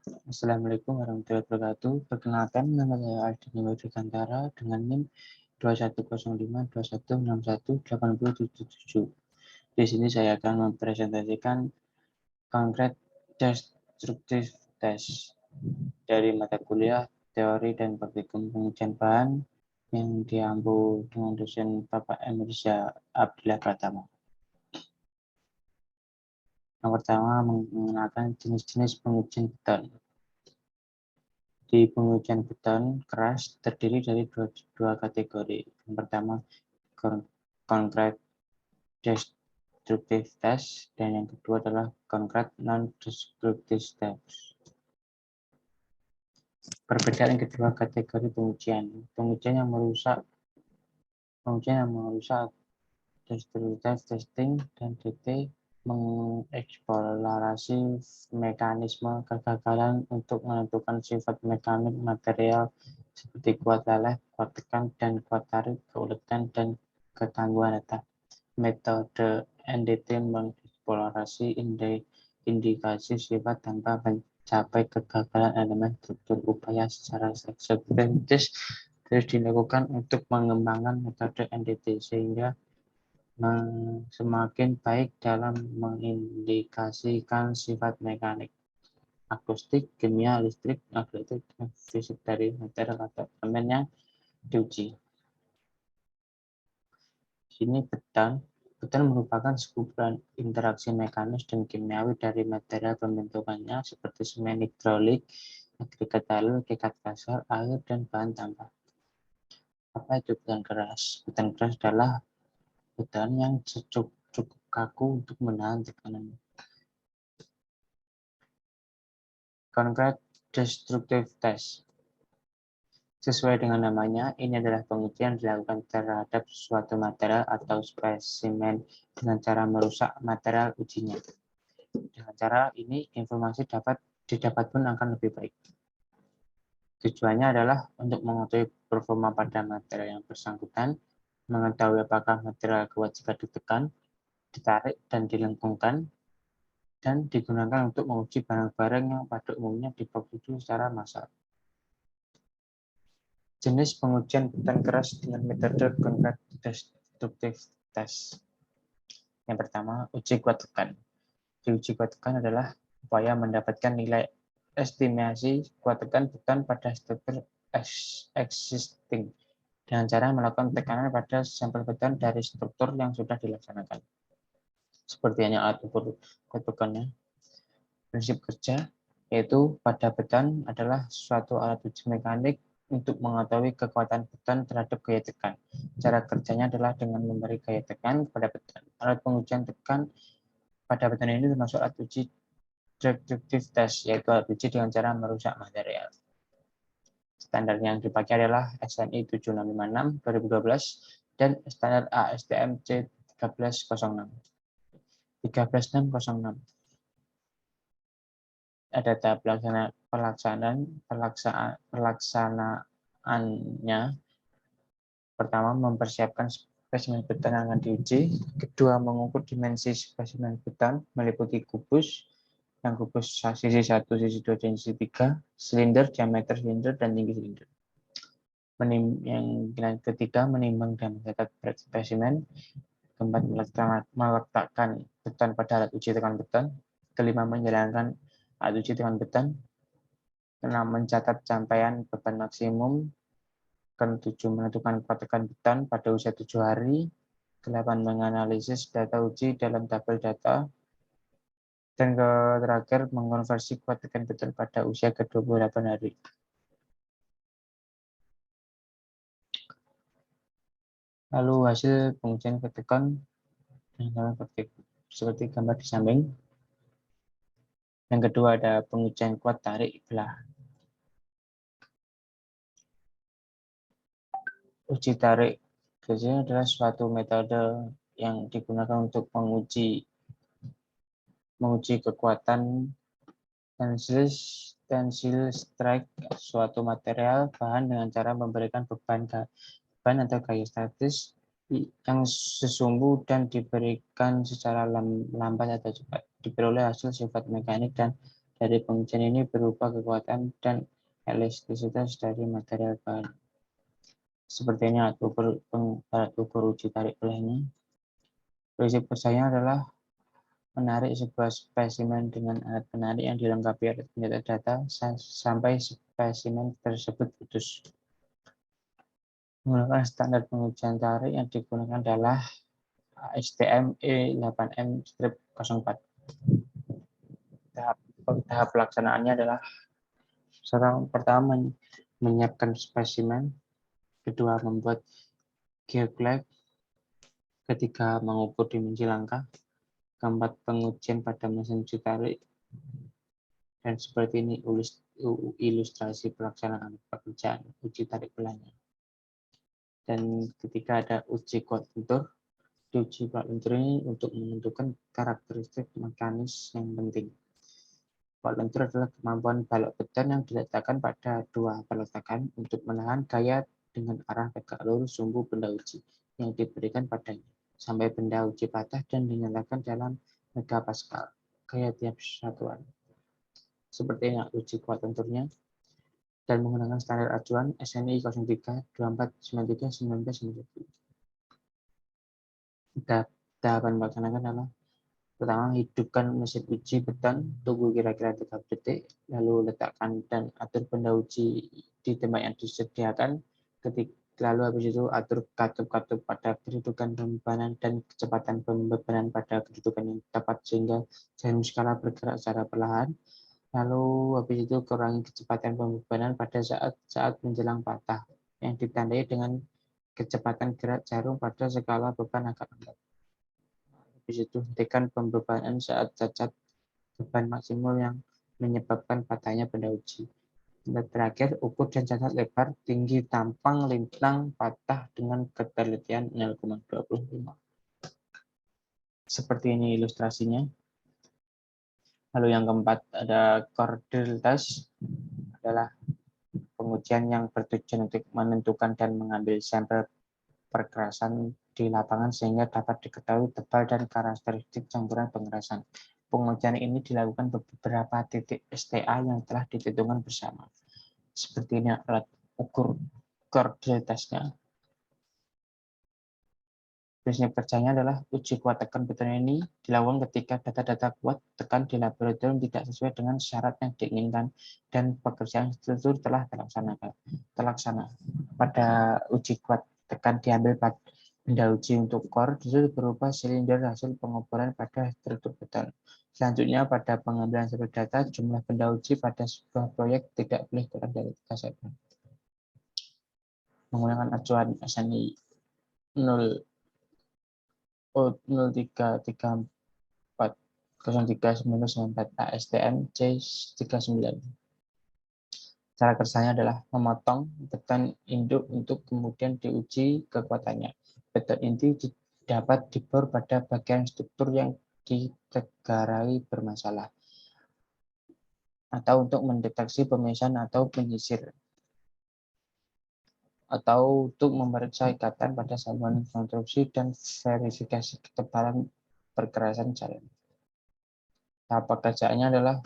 Assalamualaikum warahmatullahi wabarakatuh. Perkenalkan, nama saya Aldini Wadikantara dengan NIM 210521618077. Di sini saya akan mempresentasikan Concrete Destructive Test dari mata kuliah Teori dan Praktikum Pengujian Bahan yang diampu dengan dosen Bapak Emirsya Abdillah Pratama. Yang pertama, mengenalkan jenis-jenis pengujian beton. Di pengujian beton keras terdiri dari dua kategori. Yang pertama, concrete destructive test, dan yang kedua adalah concrete non-destructive test. Perbedaan kedua kategori pengujian. Pengujian yang merusak destructive testing dan DT mengeksplorasi mekanisme kegagalan untuk menentukan sifat mekanik material seperti kuat leleh, kuat tekan, dan kuat tarik, keuletan, dan ketangguhan data. Metode NDT mengeksplorasi indikasi sifat tanpa mencapai kegagalan elemen struktur. Upaya secara sekventis terus dilakukan untuk mengembangkan metode NDT sehingga semakin baik dalam mengindikasikan sifat mekanik, akustik, kimia, listrik, magnetik, dan fisik dari material atau elemen yang diuji. Sini beton merupakan sekumpulan interaksi mekanis dan kimiawi dari material pembentukannya seperti semen hidrolik, agregat halus, agregat kasar, air, dan bahan tambah. Apa itu beton keras? Beton keras adalah beton yang cukup kaku untuk menahan tekanan. Concrete destructive test. Sesuai dengan namanya, ini adalah pengujian yang dilakukan terhadap suatu material atau spesimen dengan cara merusak material ujinya. Dengan cara ini, informasi didapat pun akan lebih baik. Tujuannya adalah untuk mengetahui performa pada material yang bersangkutan, mengetahui apakah material kuat jika ditekan, ditarik, dan dilengkungkan, dan digunakan untuk menguji barang-barang yang pada umumnya diproduksi secara massal. Jenis pengujian beton keras dengan metode concrete destructive test. Yang pertama, uji kuat tekan. Uji kuat tekan adalah upaya mendapatkan nilai estimasi kuat tekan beton pada struktur existing dengan cara melakukan tekanan pada sampel beton dari struktur yang sudah dilaksanakan. Seperti hanya alat ukur kuat tekannya. Prinsip kerja yaitu pada beton adalah suatu alat uji mekanik untuk mengetahui kekuatan beton terhadap gaya tekan. Cara kerjanya adalah dengan memberi gaya tekan kepada beton. Alat pengujian tekan pada beton ini termasuk alat uji destructive test, yaitu alat uji dengan cara merusak material. Standar yang dipakai adalah SNI 7656 2012 dan standar ASTM C13006. 13606. Ada tahap pelaksanaannya. Pertama, mempersiapkan spesimen beton yang akan diuji. Kedua, mengukur dimensi spesimen beton meliputi kubus, yang kubus sisi 1, sisi 2, dan sisi 3, silinder, diameter silinder, dan tinggi silinder. Yang ketiga, menimbang dan mencatat berat spesimen. Keempat, meletakkan beton pada alat uji tekan beton. Kelima, menjalankan alat uji tekan beton. Keenam, mencatat capaian beban maksimum. Ketujuh, menentukan kuat tekan beton pada usia 7 hari. 8, menganalisis data uji dalam tabel data. Dan terakhir, mengonversi kuat tekan beton pada usia ke-28 hari. Lalu hasil pengujian kuat tekan seperti gambar di samping. Yang kedua ada pengujian kuat tarik belah. Uji tarik biasanya adalah suatu metode yang digunakan untuk menguji kekuatan tensile strike suatu material bahan dengan cara memberikan beban atau gaya statis yang sesungguh dan diberikan secara lambat atau cepat. Diperoleh hasil sifat mekanik dan dari pengujian ini berupa kekuatan dan elastisitas dari material bahan. Seperti ini alat ukur uji tarik belahnya. Prinsip kerjanya adalah menarik sebuah spesimen dengan alat penarik yang dilengkapi alat pencetak data sampai spesimen tersebut putus. Menggunakan standar pengujian tarik yang digunakan adalah ASTM E8M-04. Tahap pelaksanaannya adalah pertama menyiapkan spesimen, kedua membuat geoclag, ketiga mengukur dimensi langkah, keempat pengujian pada mesin uji tarik, dan seperti ini ilustrasi pelaksanaan pekerjaan uji tarik belahnya. Dan ketika ada uji kuat lentur, diuji kuat lentur ini untuk menentukan karakteristik mekanis yang penting. Kuat lentur adalah kemampuan balok beton yang diletakkan pada dua peletakan untuk menahan gaya dengan arah tegak lurus sumbu benda uji yang diberikan padanya sampai benda uji patah dan dinyalakan dalam megapascal gaya tiap satuan. Seperti ini uji kuat lenturnya dan menggunakan standar acuan SNI 03 2493 1990. Tahapan melaksanakan adalah pertama, hidupkan mesin uji beton, tunggu kira-kira 3 detik, lalu letakkan dan atur benda uji di tempat yang disediakan. Lalu habis itu atur katup-katup pada kedudukan pembebanan dan kecepatan pembebanan pada kedudukan yang tepat sehingga jarum skala bergerak secara perlahan. Lalu habis itu kurangi kecepatan pembebanan pada saat menjelang patah yang ditandai dengan kecepatan gerak jarum pada skala beban agak lambat. Habis itu hentikan pembebanan saat cacat beban maksimal yang menyebabkan patahnya benda uji. Dan terakhir, ukur dan catat lebar tinggi tampang lintang patah dengan ketelitian 0,25. Seperti ini ilustrasinya. Lalu yang keempat ada Cordell test, adalah pengujian yang bertujuan untuk menentukan dan mengambil sampel perkerasan di lapangan sehingga dapat diketahui tebal dan karakteristik campuran pengerasan. Pengujian ini dilakukan beberapa titik STA yang telah ditentukan bersama. Seperti ini alat ukur Cordell test-nya. Prinsip kerjanya adalah uji kuat tekan beton ini dilakukan ketika data-data kuat tekan di laboratorium tidak sesuai dengan syarat yang diinginkan dan pekerjaan struktur telah terlaksana. Pada uji kuat tekan diambil pada benda uji untuk core itu berupa silinder hasil pengoboran pada struktur beton. Selanjutnya pada pengambilan sampel data, jumlah benda uji pada sebuah proyek tidak boleh kurang dari 3 sampel. Menggunakan acuan SNI 0334 ASTM C39. Cara kerjanya adalah memotong beton induk untuk kemudian diuji kekuatannya. Beton inti dapat dibor pada bagian struktur yang ditegarai bermasalah atau untuk mendeteksi pemisahan atau penyisir atau untuk memeriksa ikatan pada sambungan konstruksi dan verifikasi ketebalan perkerasan jalan. Tahap pekerjaannya adalah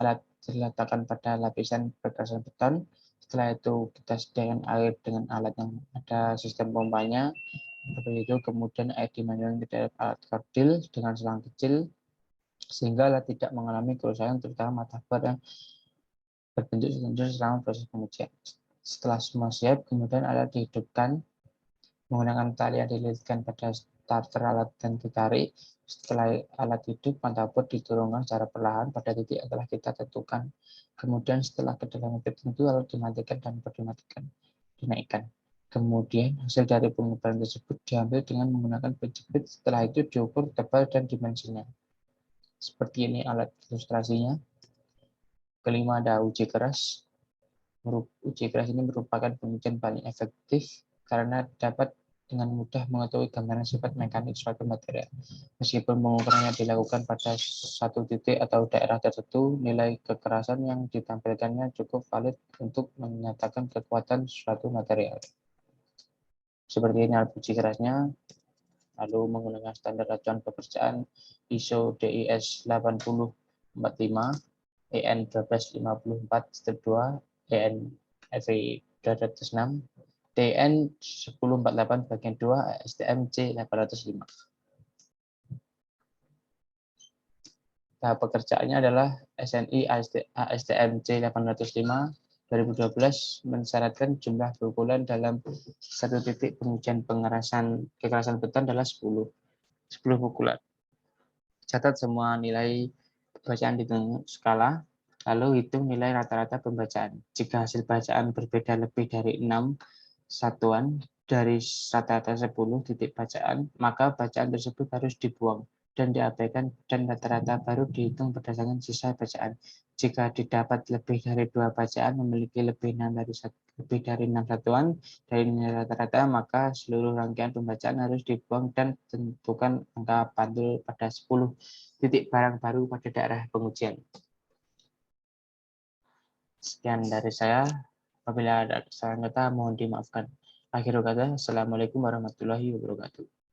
alat diletakkan pada lapisan perkerasan beton. Setelah itu kita sediakan air dengan alat yang ada sistem pompanya. Seperti itu kemudian air dimasukkan ke dalam alat Cordell dengan selang kecil sehingga alat tidak mengalami kerusakan terutama matabar yang berbentuk silinder selama proses pengujian. Setelah semua siap, kemudian alat dihidupkan menggunakan tali yang dililitkan pada starter alat dan ditarik. Setelah alat hidup, motherboard diturunkan secara perlahan pada titik yang telah kita tentukan. Kemudian setelah kedalaman tertentu, alat dimatikan dan dinaikkan. Kemudian hasil dari pengukuran tersebut diambil dengan menggunakan penjepit. Setelah itu diukur tebal dan dimensinya. Seperti ini alat ilustrasinya. Kelima ada uji keras. Uji keras ini merupakan pengujian paling efektif karena dapat dengan mudah mengetahui gambaran sifat mekanik suatu material. Meskipun pengukurannya dilakukan pada satu titik atau daerah tertentu, nilai kekerasan yang ditampilkannya cukup valid untuk menyatakan kekuatan suatu material. Seperti ini alat uji kerasnya, lalu menggunakan standar acuan pekerjaan ISO DIS 8045 EN 1254 step 2, EN FE 206, TN 1048 bagian 2, STM C 805. Tahap pekerjaannya adalah SNI ASTM C 805 2012 mensyaratkan jumlah pukulan dalam satu titik pengujian kekerasan beton adalah 10 pukulan. Catat semua nilai bacaan di skala, lalu hitung nilai rata-rata pembacaan. Jika hasil bacaan berbeda lebih dari 6 satuan dari rata-rata 10 titik bacaan, maka bacaan tersebut harus dibuang dan diabaikan dan rata-rata baru dihitung berdasarkan sisa bacaan. Jika didapat lebih dari 2 bacaan memiliki lebih dari 6 satuan dari nilai rata-rata, maka seluruh rangkaian pembacaan harus dibuang dan tentukan angka pantul pada 10 titik barang baru pada daerah pengujian. Sekian dari saya. Apabila ada kesalahan kata, mohon dimaafkan. Akhirul kata, Assalamualaikum warahmatullahi wabarakatuh.